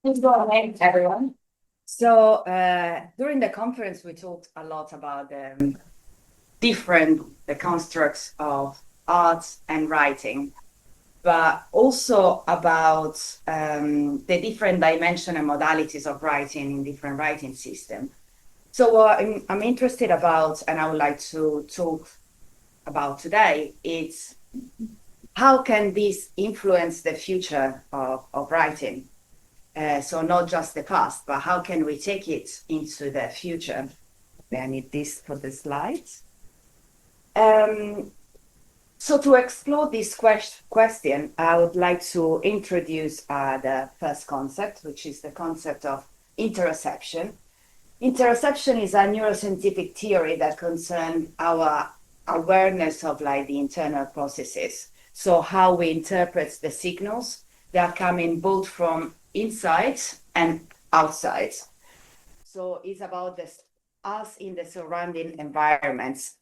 Good morning, everyone. So during the conference, we talked a lot about the constructs of art and writing, but also about the different dimension and modalities of writing in different writing systems. So what I'm interested about, and I would like to talk about today, is how can this influence the future of writing? So not just the past, but how can we take it into the future? I need this for the slides. So to explore this question, I would like to introduce the first concept, which is the concept of interoception. Interoception is a neuroscientific theory that concerns our awareness of the internal processes. So how we interpret the signals that are coming both from inside and outside. So it's about us in the surrounding environments,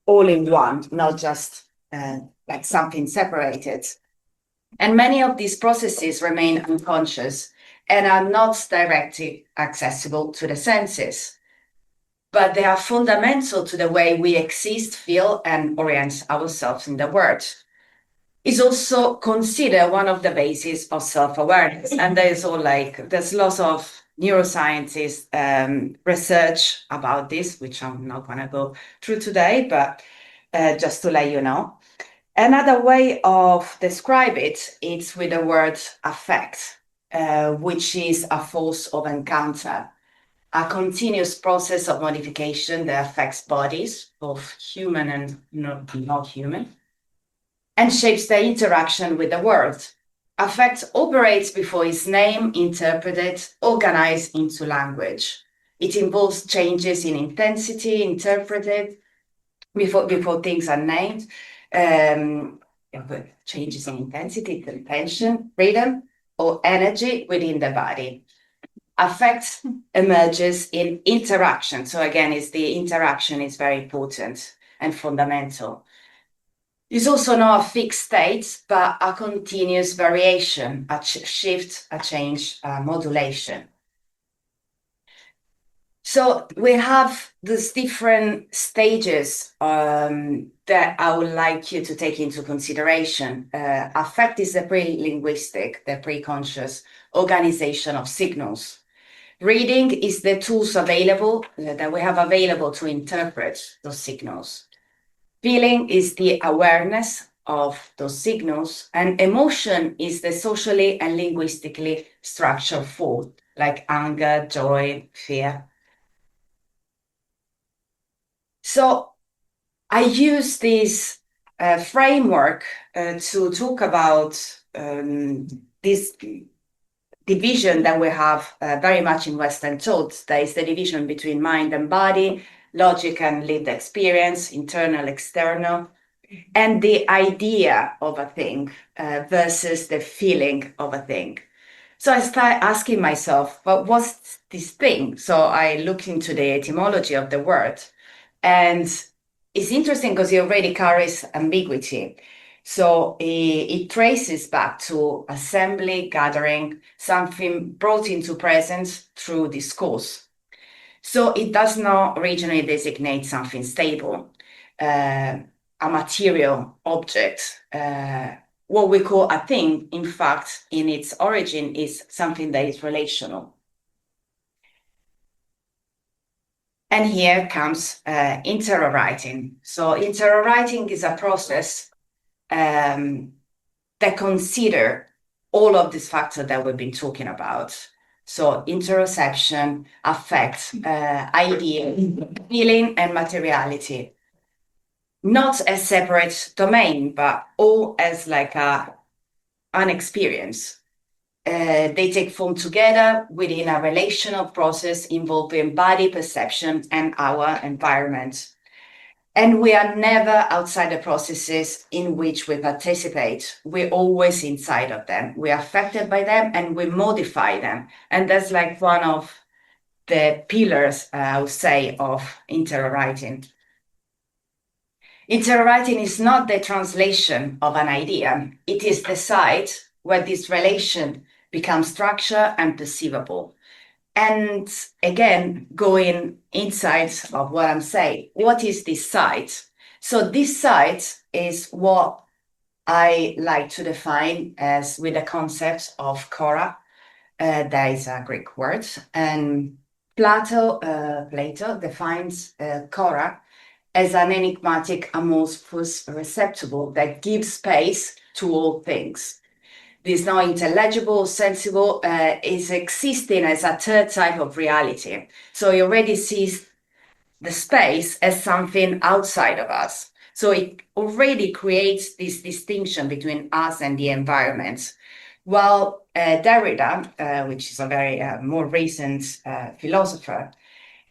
all in one, not just like something separated. And many of these processes remain unconscious and are not directly accessible to the senses, but they are fundamental to the way we exist, feel, and orient ourselves in the world. It's also considered one of the bases of self-awareness. And there's lots of neuroscientists research about this, which I'm not going to go through today, but just to let you know. Another way of describe it is with the word affect, which is a force of encounter, a continuous process of modification that affects bodies, both human and not human, and shapes their interaction with the world. Affect operates before it's named, interpreted, organized into language. It involves changes in intensity, interpreted, before things are named, changes in intensity, tension, rhythm, or energy within the body. Affect emerges in interaction. So again, the interaction is very important and fundamental. It's also not a fixed state, but a continuous variation, a shift, a change, a modulation. So we have these different stages that I would like you to take into consideration. Affect is the pre-linguistic, the pre-conscious organization of signals. Reading is the tools available that we have available to interpret those signals. Feeling is the awareness of those signals, and emotion is the socially and linguistically structured form, like anger, joy, fear. So I use this framework to talk about this division that we have very much in Western thought. There is the division between mind and body, logic and lived experience, internal, external, and the idea of a thing versus the feeling of a thing. So I started asking myself, well, what's this thing? So I looked into the etymology of the word. And it's interesting because it already carries ambiguity. So it traces back to assembly, gathering, something brought into presence through discourse. So it does not originally designate something stable, a material object. What we call a thing, in fact, in its origin, is something that is relational. And here comes interwriting. So interwriting is a process that consider all of these factors that we've been talking about. So interoception, affect, idea, feeling, and materiality. Not as separate domain, but all as like an experience. They take form together within a relational process involving body perception and our environment. And we are never outside the processes in which we participate. We're always inside of them. We're affected by them and we modify them. And that's like one of the pillars, I would say, of interwriting. Interwriting is not the translation of an idea. It is the site where this relation become structure and perceivable. And again, going inside of what I'm saying, what is this site? So this site is what I like to define as with the concept of Cora. That is a Greek word. And Plato defines Cora as an enigmatic amorphous receptacle that gives space to all things. This not intelligible, sensible, is existing as a third type of reality. So he already sees the space as something outside of us. So it already creates this distinction between us and the environment. While Derrida, which is a very more recent philosopher,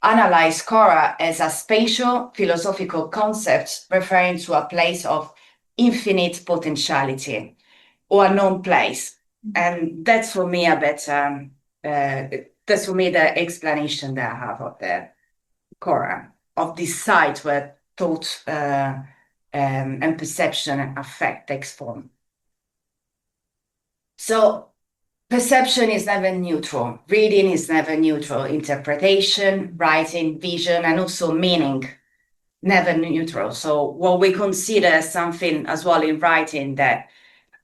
analyzed Cora as a spatial philosophical concept referring to a place of infinite potentiality or a known place. And that's for me a better, that's for me the explanation that I have of the Cora, of this site where thought and perception and affect takes form. So perception is never neutral. Reading is never neutral. Interpretation, writing, vision, and also meaning, never neutral. So what we consider something as well in writing that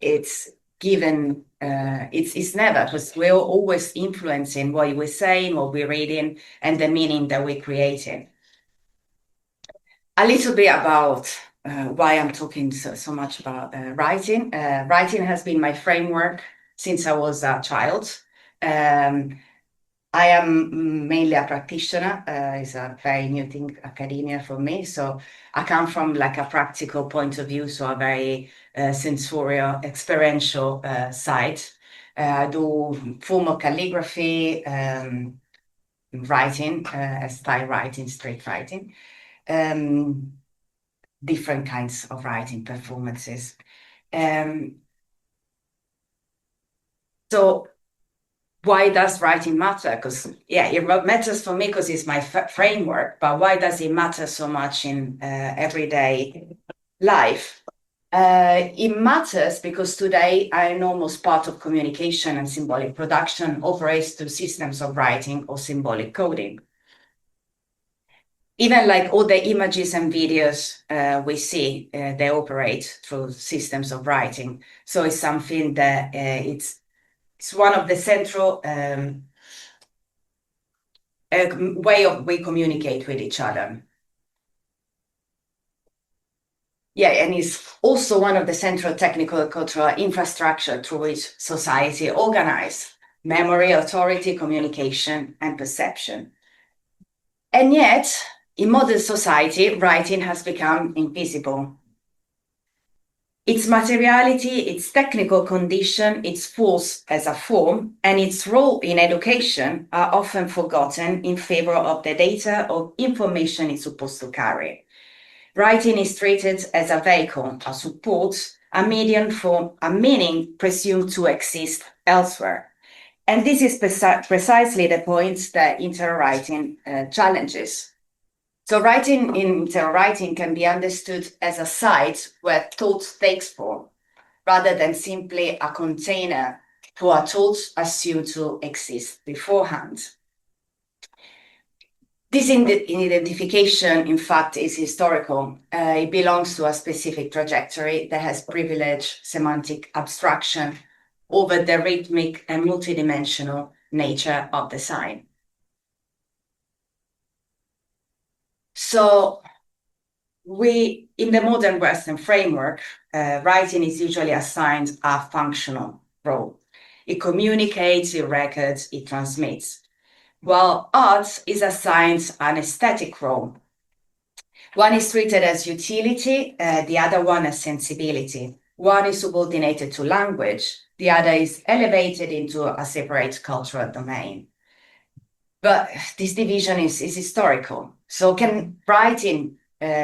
it's given, it's never, because we're always influencing what we're saying, what we're reading, and the meaning that we're creating. A little bit about why I'm talking so much about writing. Writing has been my framework since I was a child. I am mainly a practitioner. It's a very new thing, academia for me. So I come from like a practical point of view, so a very sensorial, experiential side. I do formal calligraphy, writing, style writing, street writing, different kinds of writing performances. So why does writing matter? Because it matters for me because it's my framework, but why does it matter so much in everyday life? It matters because today an enormous part of communication and symbolic production operates through systems of writing or symbolic coding. Even like all the images and videos we see, they operate through systems of writing. So it's something that it's one of the central way of we communicate with each other. Yeah, and it's also one of the central technical and cultural infrastructure through which society organizes memory, authority, communication, and perception. And yet, in modern society, writing has become invisible. Its materiality, its technical condition, its force as a form, and its role in education are often forgotten in favor of the data or information it's supposed to carry. Writing is treated as a vehicle, a support, a medium for a meaning presumed to exist elsewhere. And this is precisely the point that interwriting challenges. So writing in interwriting can be understood as a site where thought takes form, rather than simply a container for a thought assumed to exist beforehand. This identification, in fact, is historical. It belongs to a specific trajectory that has privileged semantic abstraction over the rhythmic and multidimensional nature of the sign. So in the modern Western framework, writing is usually assigned a functional role. It communicates, it records, it transmits. While art is assigned an aesthetic role. One is treated as utility, the other one as sensibility. One is subordinated to language, the other is elevated into a separate cultural domain. But this division is historical. So can writing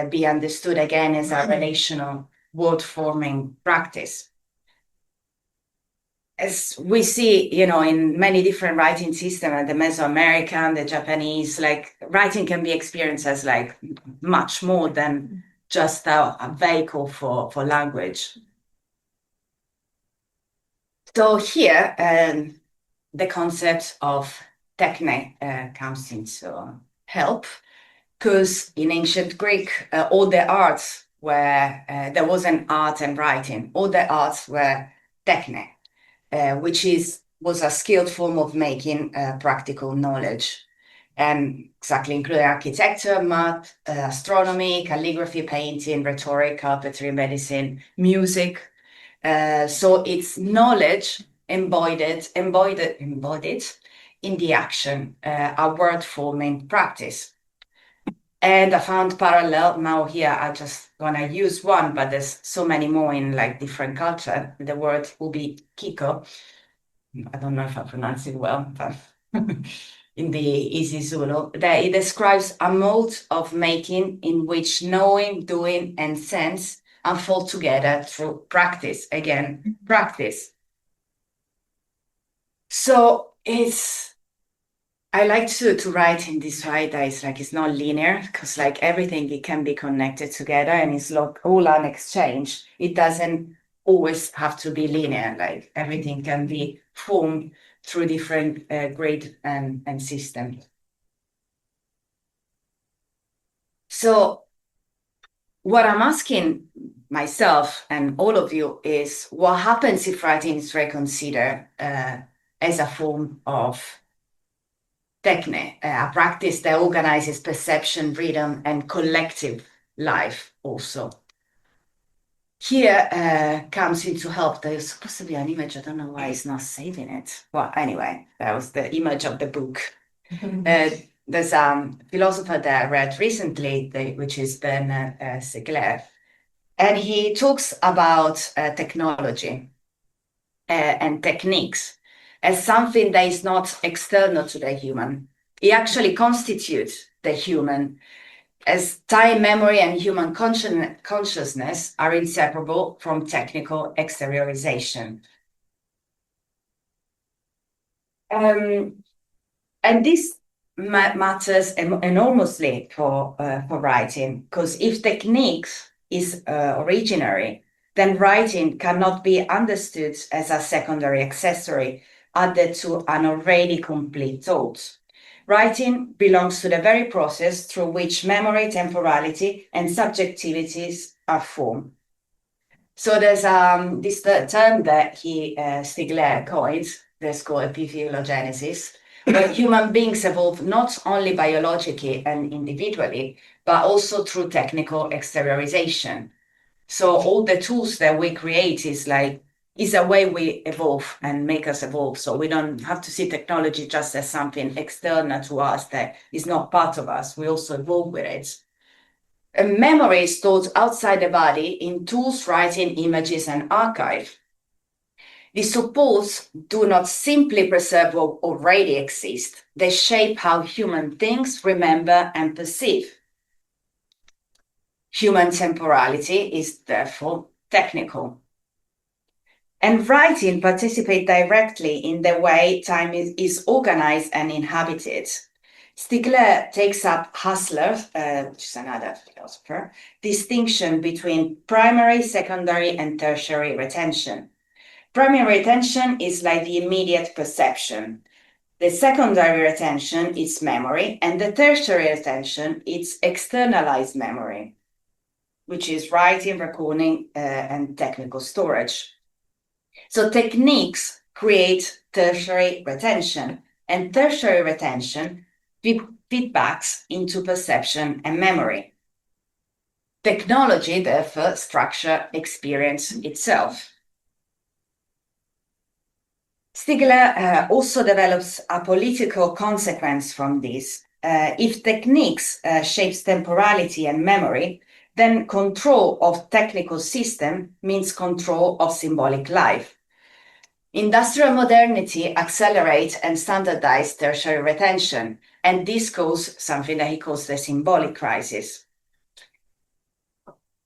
be understood again as a relational word-forming practice? As we see, in many different writing systems, the Mesoamerican, the Japanese, like writing can be experienced as like much more than just a vehicle for language. So here, the concept of techne comes into help, because in ancient Greek, all the arts were, there was an art and writing, all the arts were techne, which was a skilled form of making practical knowledge. And exactly including architecture, math, astronomy, calligraphy, painting, rhetoric, carpentry, medicine, music. So it's knowledge embodied in the action, a word forming practice. And I found parallel now here. I just gonna use one, but there's so many more in like different culture. The word will be kiko. I don't know if I pronounce it well, but in the easy Zulu, that it describes a mode of making in which knowing, doing, and sense unfold together through practice. Again, practice. So I like to write in this way that it's not linear, because like everything, it can be connected together and it's like all an exchange. It doesn't always have to be linear. Like everything can be formed through different grade and systems. So what I'm asking myself and all of you is, what happens if writing is reconsidered as a form of techne, a practice that organizes perception, rhythm, and collective life also? Here comes into help. There's supposed to be an image. I don't know why it's not saving it. Well, anyway, that was the image of the book. There's a philosopher that I read recently, which is Bernard Stiegler, and he talks about technology and techniques as something that is not external to the human. It actually constitutes the human, as time, memory, and human consciousness are inseparable from technical exteriorization. And this matters enormously for writing, because if techniques is originary, then writing cannot be understood as a secondary accessory added to an already complete thought. Writing belongs to the very process through which memory, temporality, and subjectivities are formed. So there's this term that Stiegler coins, that's called epiphylogenesis, where human beings evolve not only biologically and individually, but also through technical exteriorization. So all the tools that we create is a way we evolve and make us evolve. So we don't have to see technology just as something external to us that is not part of us. We also evolve with it. A memory is stored outside the body in tools, writing, images, and archive. These supports do not simply preserve what already exists. They shape how human thinks, remember, and perceive. Human temporality is therefore technical. And writing participates directly in the way time is organized and inhabited. Stiegler takes up Husserl's, which is another philosopher, distinction between primary, secondary, and tertiary retention. Primary retention is like the immediate perception. The secondary retention is memory, and the tertiary retention is externalized memory, which is writing, recording, and technical storage. So techniques create tertiary retention, and tertiary retention feedbacks into perception and memory. Technology, therefore, structure experience itself. Stiegler also develops a political consequence from this. If techniques shapes temporality and memory, then control of technical system means control of symbolic life. Industrial modernity accelerates and standardizes tertiary retention, and this causes something that he calls the symbolic crisis.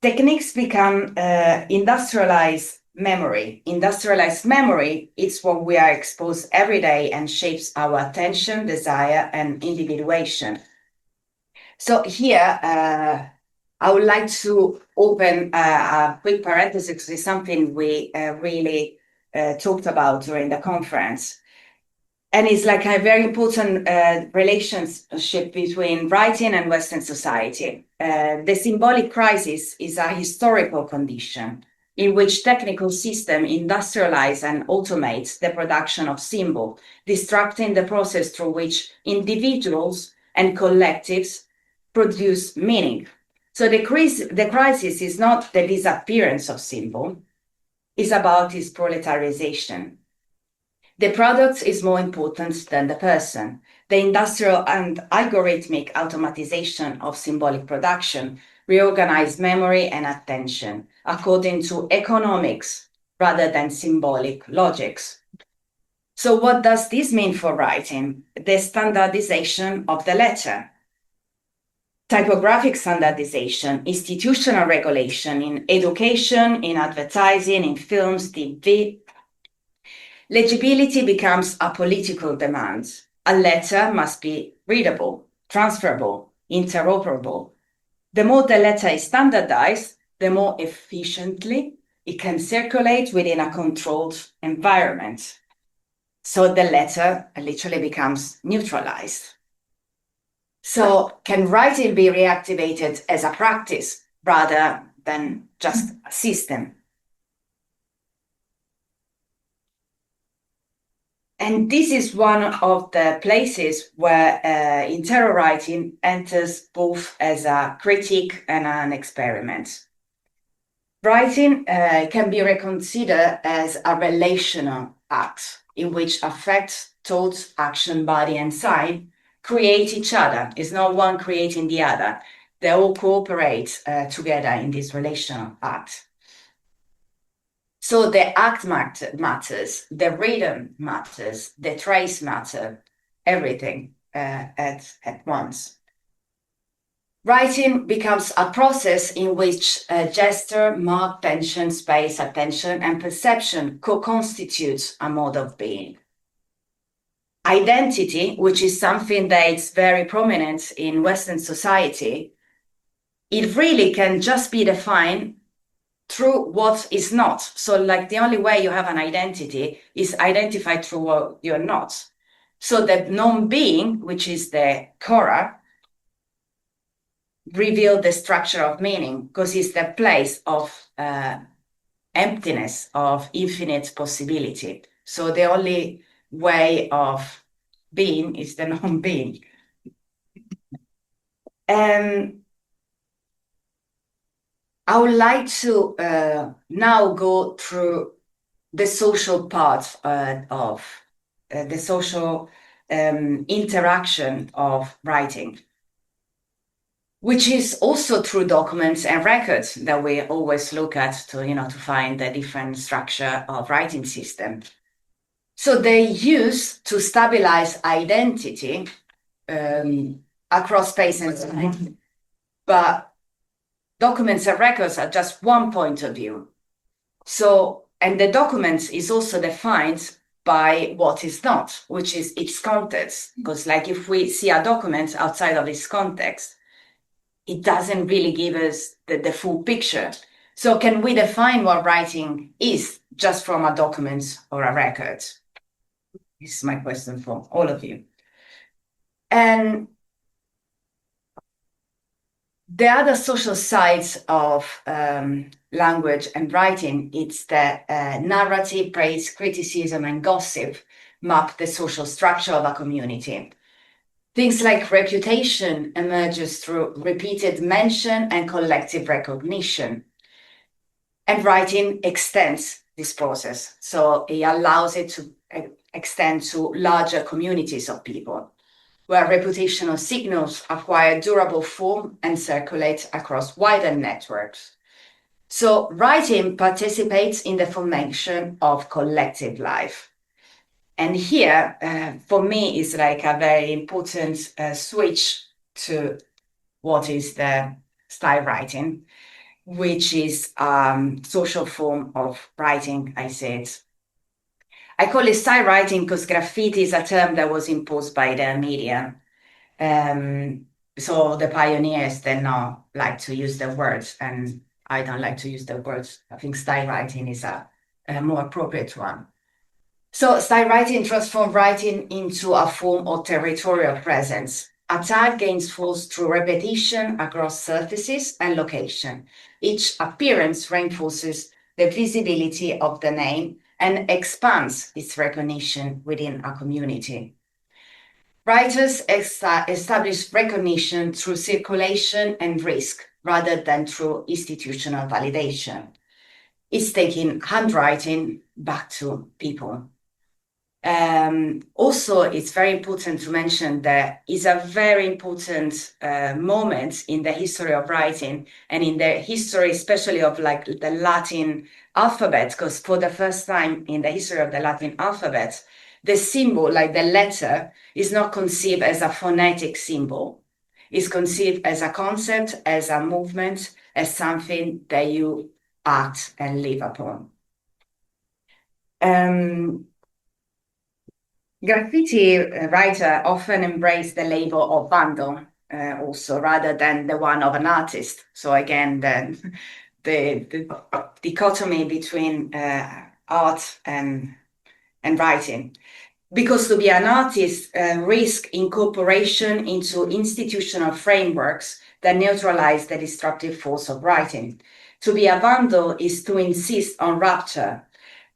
Techniques become industrialized memory. Industrialized memory is what we are exposed every day and shapes our attention, desire, and individuation. So here, I would like to open a quick parenthesis, because it's something we really talked about during the conference. And it's like a very important relationship between writing and Western society. The symbolic crisis is a historical condition in which technical systems industrialize and automate the production of symbol, disrupting the process through which individuals and collectives produce meaning. So the crisis is not the disappearance of symbol, it's about its proletarization. The product is more important than the person. The industrial and algorithmic automatization of symbolic production reorganize memory and attention according to economics rather than symbolic logics. So what does this mean for writing? The standardization of the letter. Typographic standardization, institutional regulation in education, in advertising, in films, TV. Legibility becomes a political demand. A letter must be readable, transferable, interoperable. The more the letter is standardized, the more efficiently it can circulate within a controlled environment. So the letter literally becomes neutralized. So can writing be reactivated as a practice rather than just a system? And this is one of the places where interro writing enters both as a critique and an experiment. Writing can be reconsidered as a relational act in which affect, thought, action, body, and sign create each other. It's not one creating the other. They all cooperate together in this relational act. So the act matters, the rhythm matters, the trace matter, everything at once. Writing becomes a process in which gesture, mark, tension, space, attention, and perception co-constitutes a mode of being. Identity, which is something that is very prominent in Western society, it really can just be defined through what is not. So like the only way you have an identity is identified through what you're not. So the non-being, which is the Cora, reveal the structure of meaning because it's the place of emptiness, of infinite possibility. So the only way of being is the non-being. I would like to now go through the social part of the social interaction of writing, which is also through documents and records that we always look at to find the different structure of writing system. So they use to stabilize identity across space and time, but documents and records are just one point of view. So, and the document is also defined by what is not, which is its context. Because like if we see a document outside of its context, it doesn't really give us the full picture. So can we define what writing is just from a document or a record? This is my question for all of you. And the other social sides of language and writing, it's the narrative, praise, criticism, and gossip map the social structure of a community. Things like reputation emerges through repeated mention and collective recognition. And writing extends this process. So it allows it to extend to larger communities of people, where reputational signals acquire durable form and circulate across wider networks. So writing participates in the formation of collective life. And here, for me, is like a very important switch to what is the style writing, which is social form of writing, I said. I call it style writing because graffiti is a term that was imposed by the media. So the pioneers did not like to use the words, and I don't like to use the words. I think style writing is a more appropriate one. So style writing transforms writing into a form of territorial presence. A tag gains force through repetition across surfaces and location. Each appearance reinforces the visibility of the name and expands its recognition within a community. Writers establish recognition through circulation and risk rather than through institutional validation. It's taking handwriting back to people. Also, it's very important to mention that it's a very important moment in the history of writing and in the history, especially of like the Latin alphabet, because for the first time in the history of the Latin alphabet, the symbol, like the letter, is not conceived as a phonetic symbol. It's conceived as a concept, as a movement, as something that you act and live upon. Graffiti writer often embrace the label of vandal also rather than the one of an artist. So again, the dichotomy between art and writing. Because to be an artist risk incorporation into institutional frameworks that neutralize the destructive force of writing. To be a vandal is to insist on rupture,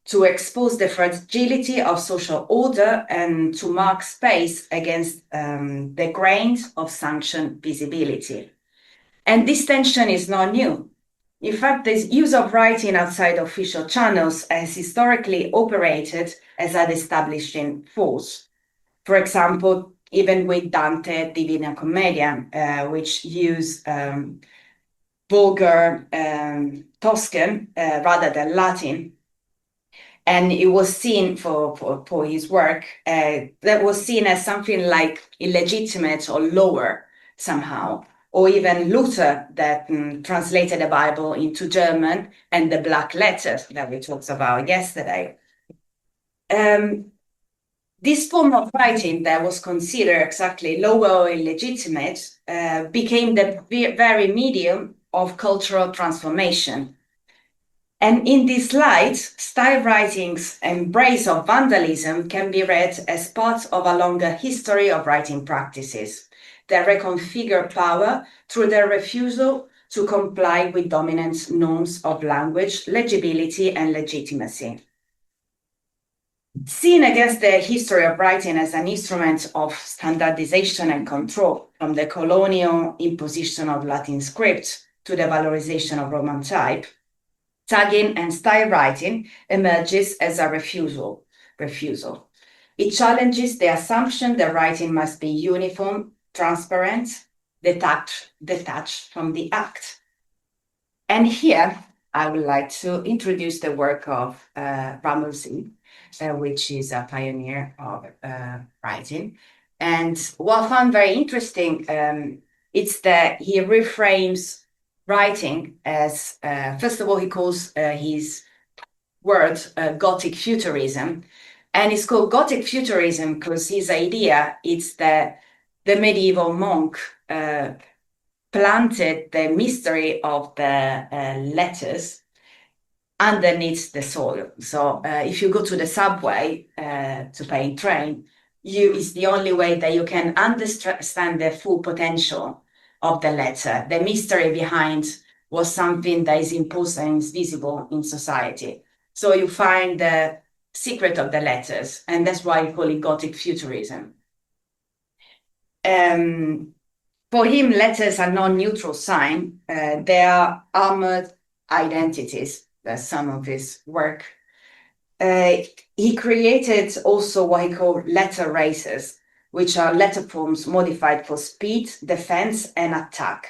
to expose the fragility of social order and to mark space against the grains of sanctioned visibility. And this tension is not new. In fact, the use of writing outside official channels has historically operated as an establishing force. For example, even with Dante Divina Commedia, which use vulgar Tuscan rather than Latin, and it was seen for his work that was seen as something like illegitimate or lower somehow, or even Luther that translated the Bible into German and the black letters that we talked about yesterday. This form of writing that was considered exactly lower or illegitimate became the very medium of cultural transformation. And in this light, style writing's embrace of vandalism can be read as part of a longer history of writing practices that reconfigure power through their refusal to comply with dominant norms of language, legibility, and legitimacy. Seen against the history of writing as an instrument of standardization and control, from the colonial imposition of Latin script to the valorization of Roman type, tagging and style writing emerges as a refusal. It challenges the assumption that writing must be uniform, transparent, detached from the act. And here, I would like to introduce the work of Ramosi, which is a pioneer of writing. And what I found very interesting, it's that he reframes writing as, first of all, he calls his word Gothic futurism. And it's called Gothic futurism because his idea is that the medieval monk planted the mystery of the letters underneath the soil. So if you go to the subway to pay train, it's the only way that you can understand the full potential of the letter. The mystery behind was something that is imposed and is visible in society. So you find the secret of the letters, and that's why we call it Gothic futurism. For him, letters are not neutral sign. They are armored identities. That's some of his work. He created also what he called letter races, which are letter forms modified for speed, defense, and attack.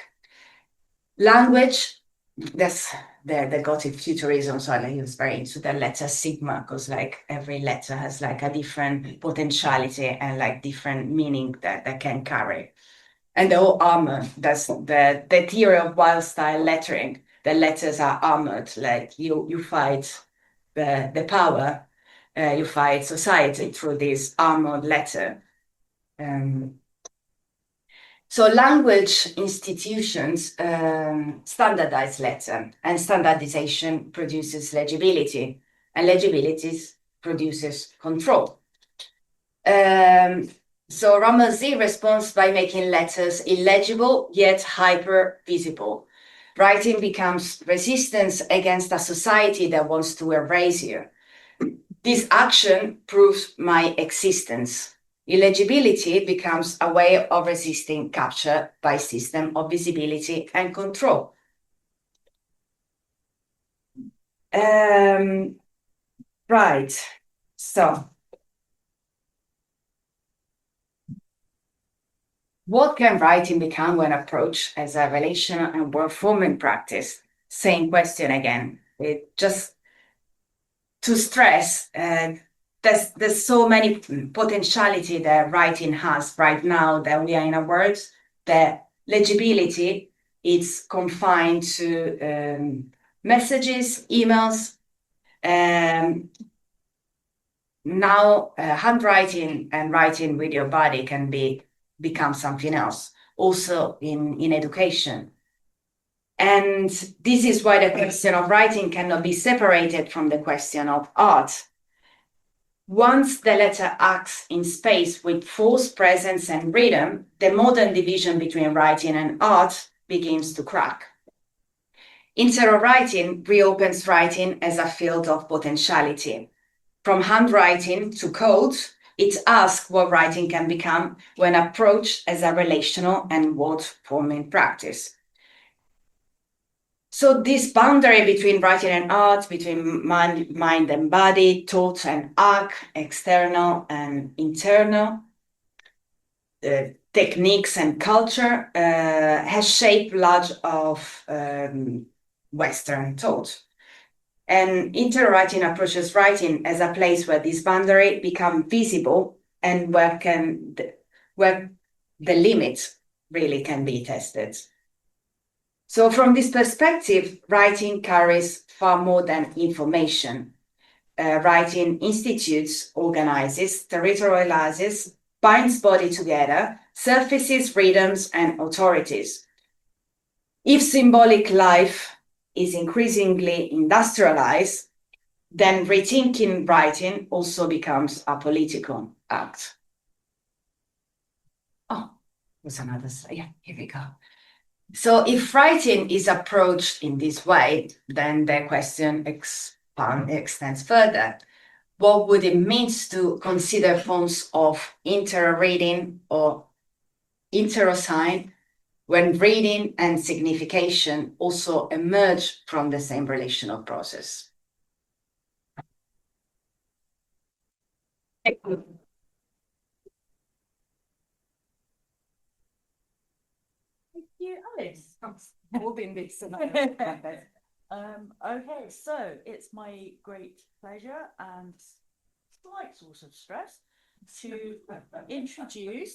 Language, that's the Gothic futurism. So he was very into the letter sigma, because like every letter has like a different potentiality and like different meaning that can carry. And the whole armor, that's the theory of wild style lettering. The letters are armored, like you fight the power, you fight society through this armored letter. So language institutions standardize letter, and standardization produces legibility, and legibility produces control. So Ramosi responds by making letters illegible yet hyper visible. Writing becomes resistance against a society that wants to erase you. This action proves my existence. Illegibility becomes a way of resisting capture by system of visibility and control. Right, so what can writing become when approached as a relational and word-forming practice? Same question again. It just to stress, there's so many potentiality that writing has right now that we are in a world that legibility is confined to messages, emails. Now handwriting and writing with your body can become something else, also in education. And this is why the question of writing cannot be separated from the question of art. Once the letter acts in space with force, presence, and rhythm, the modern division between writing and art begins to crack. Inter-writing reopens writing as a field of potentiality. From handwriting to code, it asks what writing can become when approached as a relational and word-forming practice. So this boundary between writing and art, between mind and body, thought and act, external and internal, techniques and culture, has shaped much of Western thought. And inter-writing approaches writing as a place where this boundary becomes visible and where the limits really can be tested. So from this perspective, writing carries far more than information. Writing institutes, organizes, territorializes, binds body together, surfaces rhythms and authorities. If symbolic life is increasingly industrialized, then rethinking writing also becomes a political act. Oh, there's another slide. Yeah, here we go. So if writing is approached in this way, then the question extends further. What would it mean to consider forms of inter-reading or interosine when reading and signification also emerge from the same relational process? Thank you, Alice. Holding this. Okay, so it's my great pleasure and slight source of stress to introduce